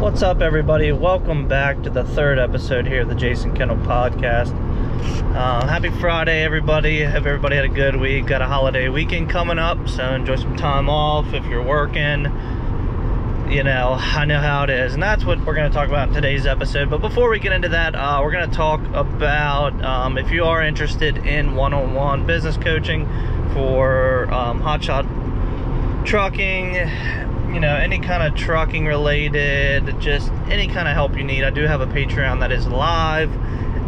What's up, everybody? Welcome back to the third episode here of the Kendall Podcast. Happy Friday, everybody. Hope everybody had a good week. Got a holiday weekend coming up, so enjoy some time off. If you're working, you know, I know how it is. And that's what we're going to talk about in today's episode. But before we get into that, we're going to talk about if you are interested in one-on-one business coaching for hotshot trucking, you know, any kind of trucking related, just any kind of help you need. I do have a Patreon that is live,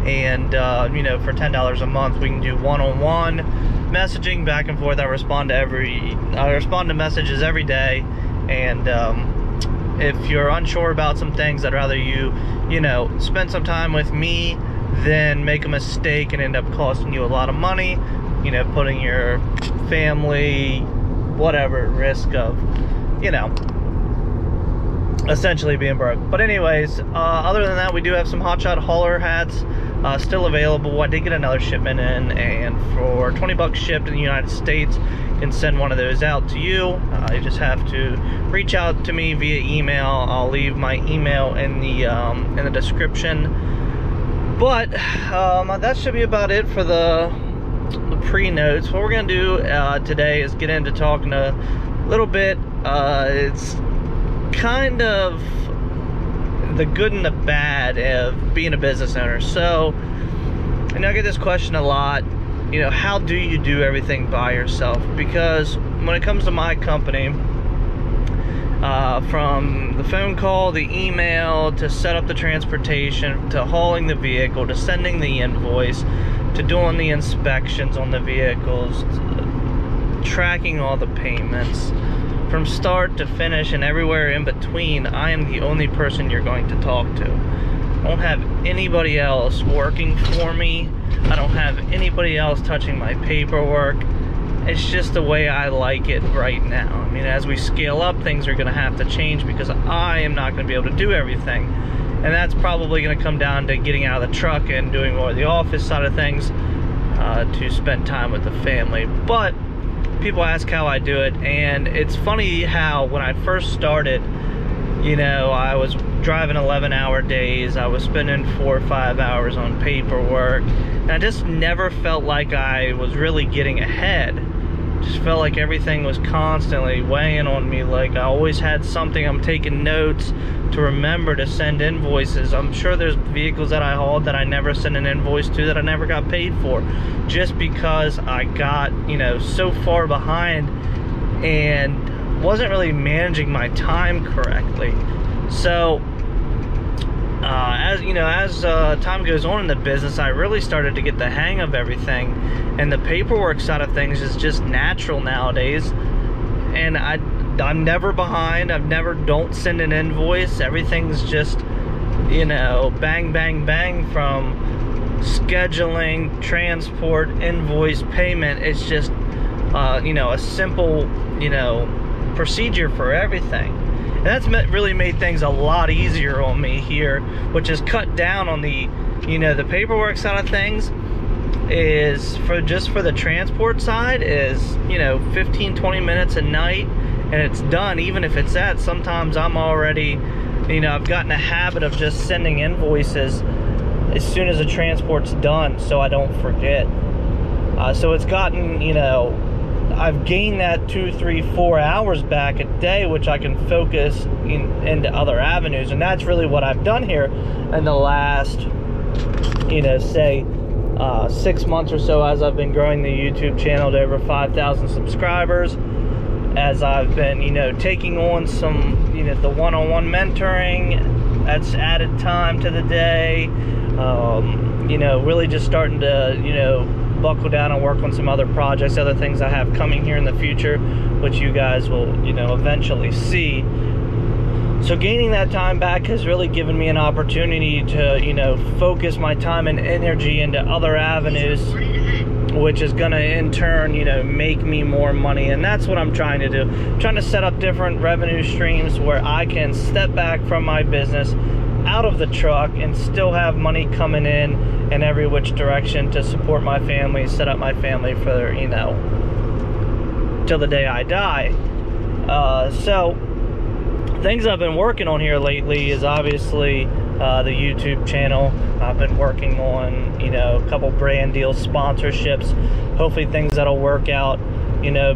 and you know, for $10 a month we can do one-on-one messaging back and forth. I respond to messages every day, and if you're unsure about some things, I'd rather you know, spend some time with me than make a mistake and end up costing you a lot of money, you know, putting your family, whatever, at risk of, you know, essentially being broke. But anyways, other than that, we do have some hotshot hauler hats still available. I did get another shipment in, and for $20 shipped in the United States, you can send one of those out to you. You just have to reach out to me via email. I'll leave my email in the description. But that should be about it for the pre-notes. What we're gonna do today is get into talking a little bit. It's kind of the good and the bad of being a business owner. So, and I get this question a lot, you know, how do you do everything by yourself? Because when it comes to my company, from the phone call, the email, to set up the transportation, to hauling the vehicle, to sending the invoice, to doing the inspections on the vehicles, tracking all the payments, from start to finish and everywhere in between, I am the only person you're going to talk to. I don't have anybody else working for me. I don't have anybody else touching my paperwork. It's just the way I like it right now. I mean, as we scale up, things are going to have to change because I am not going to be able to do everything. And that's probably going to come down to getting out of the truck and doing more of the office side of things to spend time with the family. But people ask how I do it, and it's funny how when I first started, you know, I was driving 11-hour days. I was spending 4 or 5 hours on paperwork, and I just never felt like I was really getting ahead. Just felt like everything was constantly weighing on me. Like I always had something. I'm taking notes to remember to send invoices. I'm sure there's vehicles that I hauled that I never sent an invoice to, that I never got paid for, just because I got, you know, so far behind and wasn't really managing my time correctly. So as you know, as time goes on in the business, I really started to get the hang of everything, and the paperwork side of things is just natural nowadays. And I'm never behind. Don't send an invoice. Everything's just, you know, bang, bang, bang, from scheduling, transport, invoice, payment. It's just, you know, a simple, you know, procedure for everything. And that's really made things a lot easier on me here, which has cut down on the, you know, the paperwork side of things. Is for the transport side is, you know, 15-20 minutes a night, and it's done. Even if it's that, sometimes I'm already, you know, I've gotten a habit of just sending invoices as soon as the transport's done, so I don't forget. So it's gotten, you know, I've gained that 2, 3, 4 hours back a day, which I can focus into other avenues. And that's really what I've done here in the last, you know, say 6 months or so, as I've been growing the YouTube channel to over 5,000 subscribers, as I've been, you know, taking on some, you know, the one-on-one mentoring. That's added time to the day. You know, really just starting to, you know, buckle down and work on some other projects, other things I have coming here in the future, which you guys will, you know, eventually see. So gaining that time back has really given me an opportunity to, you know, focus my time and energy into other avenues, which is going to in turn, you know, make me more money. And that's what I'm trying to do. I'm trying to set up different revenue streams where I can step back from my business, out of the truck, and still have money coming in every which direction to support my family, set up my family for, you know, till the day I die. So things I've been working on here lately is obviously the YouTube channel. I've been working on, a couple brand deals, sponsorships, hopefully things that'll work out,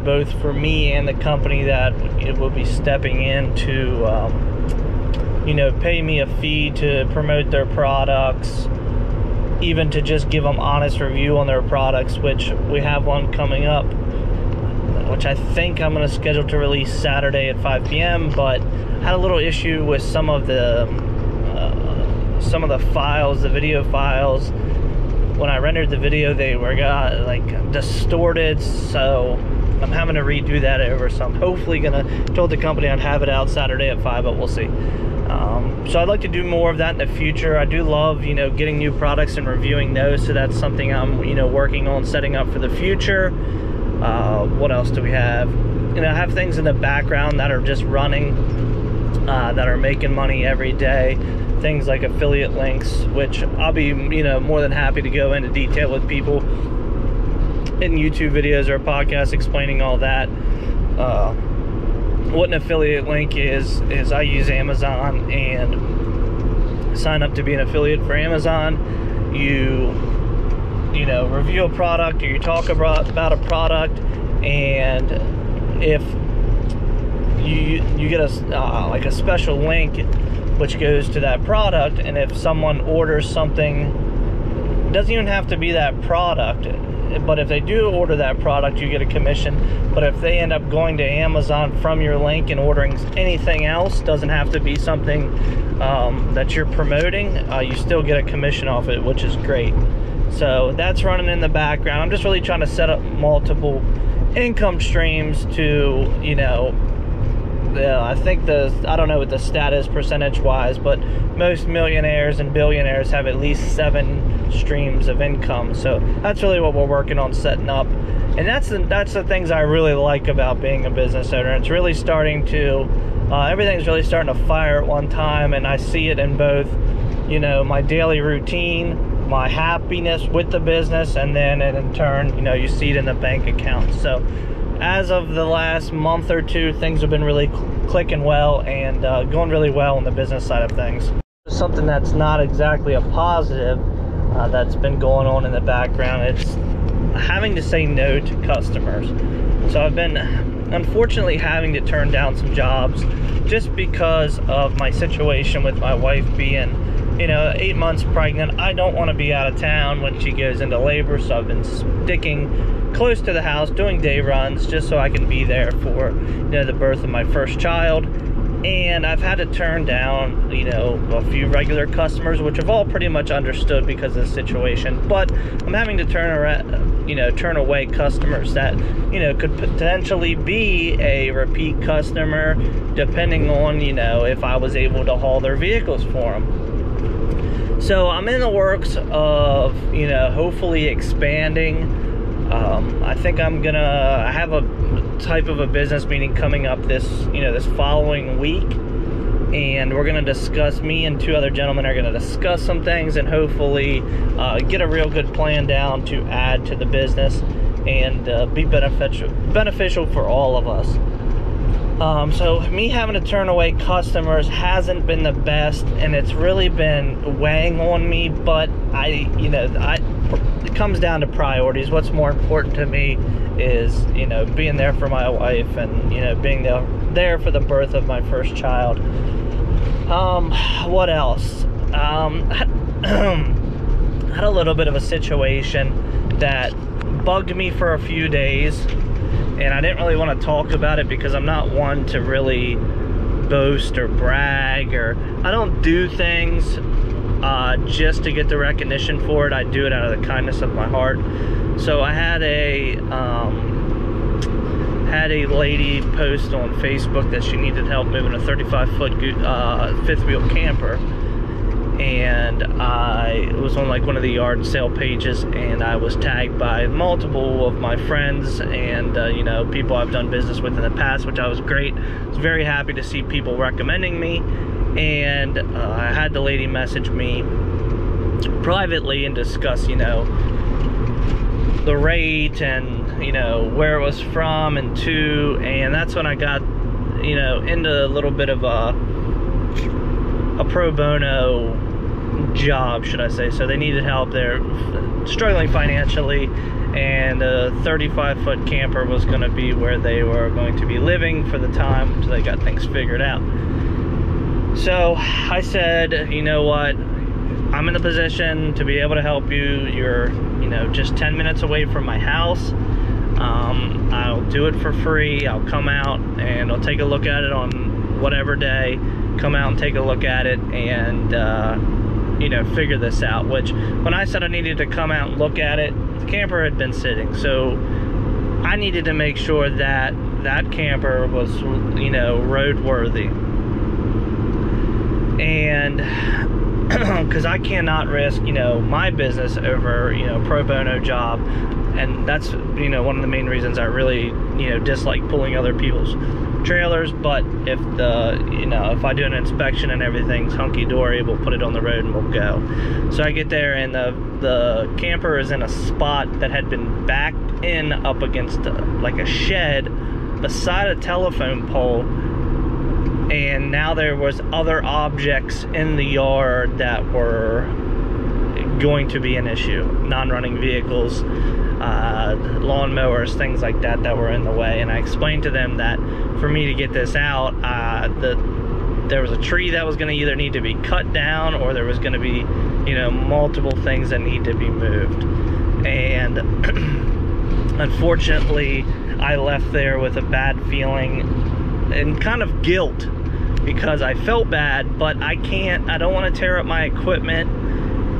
both for me and the company that it will be stepping in to, pay me a fee to promote their products, even to just give them honest review on their products, which we have one coming up, which I think I'm going to schedule to release Saturday at 5 p.m. But had a little issue with some of the files, the video files. When I rendered the video, they were distorted, so I'm having to redo that over. So I'm hopefully told the company I'd have it out Saturday at 5, but we'll see. So I'd like to do more of that in the future. I do love, getting new products and reviewing those. So that's something I'm, working on setting up for the future. What else do we have? I have things in the background that are just running, that are making money every day. Things like affiliate links, which I'll be, more than happy to go into detail with people in YouTube videos or podcasts explaining all that. What an affiliate link is I use Amazon and sign up to be an affiliate for Amazon. You review a product, or you talk about a product, and if you get a special link which goes to that product, and if someone orders something, it doesn't even have to be that product, but if they do order that product, you get a commission. But if they end up going to Amazon from your link and ordering anything else, doesn't have to be something that you're promoting, you still get a commission off it, which is great. So that's running in the background. I'm just really trying to set up multiple income streams to, I think I don't know what the stat is percentage wise, but most millionaires and billionaires have at least 7 streams of income. So that's really what we're working on setting up. And that's the things I really like about being a business owner. It's really starting to, everything's really starting to fire at one time, and I see it in both, my daily routine, my happiness with the business, and then in turn, you see it in the bank account. So as of the last month or two, things have been really clicking well and going really well on the business side of things. Something that's not exactly a positive that's been going on in the background, it's having to say no to customers. So I've been unfortunately having to turn down some jobs just because of my situation with my wife being 8 months pregnant. I don't want to be out of town when she goes into labor, so I've been sticking close to the house, doing day runs, just so I can be there for, the birth of my first child. And I've had to turn down, a few regular customers, which have all pretty much understood because of the situation. But I'm having to turn away customers that, could potentially be a repeat customer, depending on, if I was able to haul their vehicles for them. So I'm in the works of, hopefully expanding. I think I have a type of a business meeting coming up this following week, and we're going to discuss, me and 2 other gentlemen are going to discuss some things and hopefully get a real good plan down to add to the business and be beneficial for all of us. So me having to turn away customers hasn't been the best, and it's really been weighing on me, but it comes down to priorities. What's more important to me is, being there for my wife and, being there for the birth of my first child. What else? Had a little bit of a situation that bugged me for a few days, and I didn't really want to talk about it because I'm not one to really boast or brag, or I don't do things just to get the recognition for it. I do it out of the kindness of my heart. So I had a lady post on Facebook that she needed help moving a 35-foot fifth wheel camper, and I was on one of the yard sale pages, and I was tagged by multiple of my friends and people I've done business with in the past, which I was great. I was very happy to see people recommending me, and I had the lady message me privately and discuss the rate and where it was from and to, and that's when I got into a little bit of a pro bono job, should I say. So they needed help. They're struggling financially, and a 35-foot camper was going to be where they were going to be living for the time until they got things figured out. So I said, you know what, I'm in a position to be able to help you. You're just 10 minutes away from my house. I'll do it for free. I'll come out and I'll take a look at it on whatever day, come out and take a look at it and figure this out. Which, when I said I needed to come out and look at it, the camper had been sitting, so I needed to make sure that that camper was roadworthy. And because I cannot risk my business over pro bono job. And that's one of the main reasons I really dislike pulling other people's trailers. But if if I do an inspection and everything's hunky-dory, we'll put it on the road and we'll go. So I get there, and the camper is in a spot that had been backed in up against like a shed beside a telephone pole, and now there was other objects in the yard that were going to be an issue. Non-running vehicles, lawnmowers, things like that were in the way. And I explained to them that for me to get this out, there was a tree that was going to either need to be cut down, or there was going to be multiple things that need to be moved. And unfortunately, I left there with a bad feeling and kind of guilt, because I felt bad, but I don't want to tear up my equipment.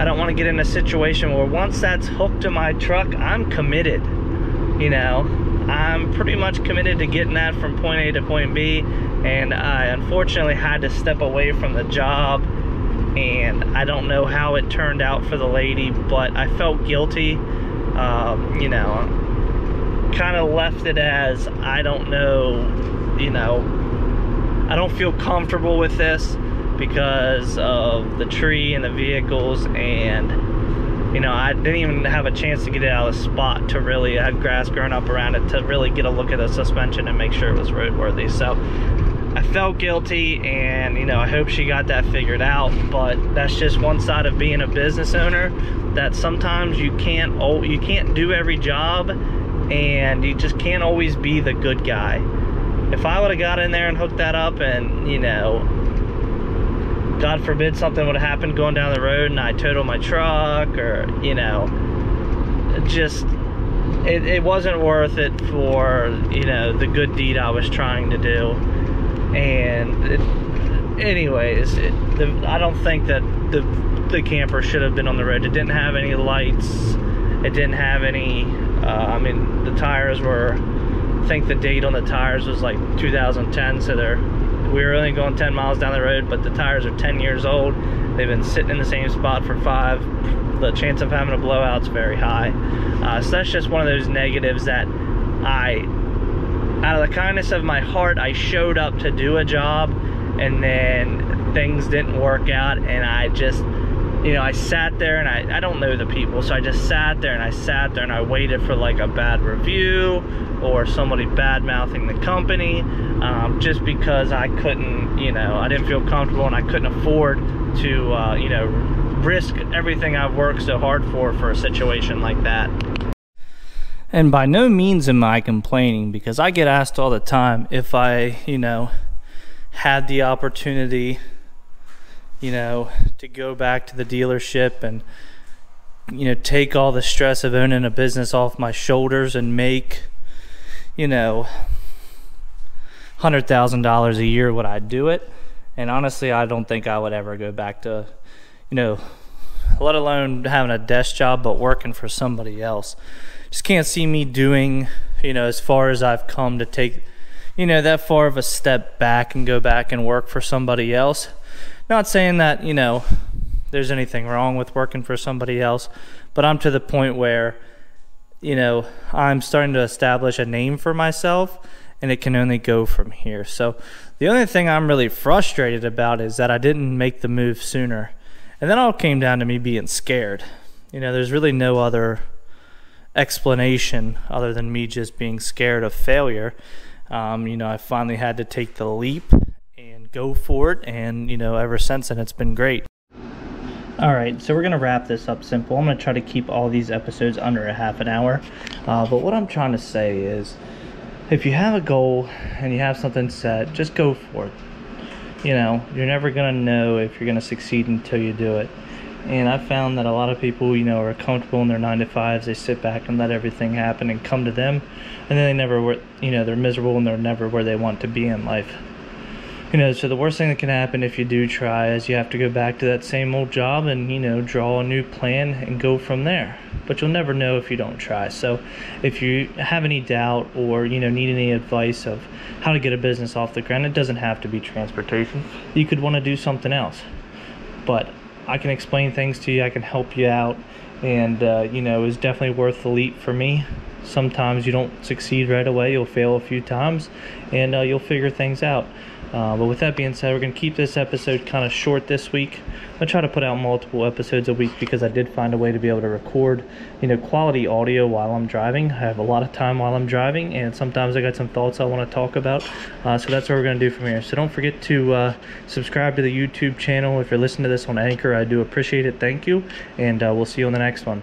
I don't want to get in a situation where once that's hooked to my truck, I'm committed. I'm pretty much committed to getting that from point A to point B, and I unfortunately had to step away from the job, and I don't know how it turned out for the lady, but I felt guilty. Kind of left it as, I don't know, I don't feel comfortable with this because of the tree and the vehicles, and I didn't even have a chance to get it out of the spot to really, I had grass growing up around it, to really get a look at the suspension and make sure it was roadworthy. So I felt guilty, and I hope she got that figured out. But that's just one side of being a business owner, that sometimes you can't do every job, and you just can't always be the good guy. If I would have got in there and hooked that up, and God forbid something would have happened going down the road and I totaled my truck, or it wasn't worth it for the good deed I was trying to do. And I don't think that the camper should have been on the road. It didn't have any lights, it didn't have any the tires were, I think the date on the tires was like 2010, so we were only going 10 miles down the road, but the tires are 10 years old. They've been sitting in the same spot for 5. The chance of having a blowout's very high. So that's just one of those negatives that out of the kindness of my heart, I showed up to do a job, and then things didn't work out, and I just, I sat there, and I don't know the people, so I just sat there and I waited for like a bad review or somebody bad-mouthing the company, just because I couldn't, I didn't feel comfortable, and I couldn't afford to, risk everything I've worked so hard for a situation like that. And by no means am I complaining, because I get asked all the time if I, had the opportunity, to go back to the dealership and, take all the stress of owning a business off my shoulders and make, $100,000 a year, would I do it? And honestly, I don't think I would ever go back to, let alone having a desk job, but working for somebody else. Just can't see me doing, as far as I've come, to take, that far of a step back and go back and work for somebody else. Not saying that, there's anything wrong with working for somebody else, but I'm to the point where, I'm starting to establish a name for myself, and it can only go from here. So the only thing I'm really frustrated about is that I didn't make the move sooner. And then all came down to me being scared. There's really no other explanation other than me just being scared of failure. I finally had to take the leap and go for it, and ever since then it's been great. Alright, so we're going to wrap this up simple. I'm going to try to keep all these episodes under a half an hour. But what I'm trying to say is, if you have a goal and you have something set, just go for it. You're never going to know if you're going to succeed until you do it. And I found that a lot of people, are comfortable in their 9-to-5s. They sit back and let everything happen and come to them. And then they never, they're miserable and they're never where they want to be in life. So the worst thing that can happen if you do try is you have to go back to that same old job and, draw a new plan and go from there. But you'll never know if you don't try. So if you have any doubt or, need any advice of how to get a business off the ground, it doesn't have to be transportation. You could want to do something else. But I can explain things to you. I can help you out. And, it's definitely worth the leap for me. Sometimes you don't succeed right away. You'll fail a few times and you'll figure things out. But with that being said, we're going to keep this episode kind of short this week. I'm going to try to put out multiple episodes a week because I did find a way to be able to record, quality audio while I'm driving. I have a lot of time while I'm driving, and sometimes I got some thoughts I want to talk about. So that's what we're going to do from here. So don't forget to subscribe to the YouTube channel. If you're listening to this on Anchor, I do appreciate it. Thank you, and we'll see you on the next one.